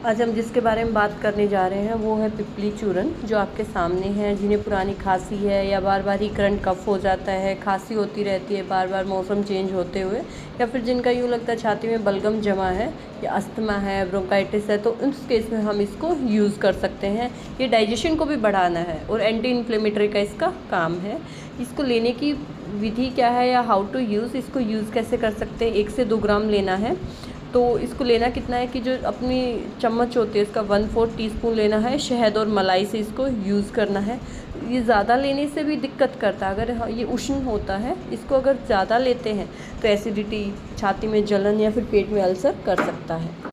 आज हम जिसके बारे में बात करने जा रहे हैं वो है पिपली चूरन, जो आपके सामने है। जिन्हें पुरानी खांसी है या बार बार ही करंट कफ हो जाता है, खांसी होती रहती है बार बार मौसम चेंज होते हुए, या फिर जिनका यूँ लगता है छाती में बलगम जमा है या अस्थमा है, ब्रोंकाइटिस है, तो उस केस में हम इसको यूज़ कर सकते हैं। ये डाइजेशन को भी बढ़ाना है और एंटी इन्फ्लेमेटरी का इसका काम है। इसको लेने की विधि क्या है या हाउ टू यूज़, इसको यूज़ कैसे कर सकते हैं। 1 से 2 ग्राम लेना है। तो इसको लेना कितना है कि जो अपनी चम्मच होती है उसका 1/4 टीस्पून लेना है। शहद और मलाई से इसको यूज़ करना है। ये ज़्यादा लेने से भी दिक्कत करता है, अगर ये उष्ण होता है, इसको अगर ज़्यादा लेते हैं तो एसिडिटी, छाती में जलन या फिर पेट में अल्सर कर सकता है।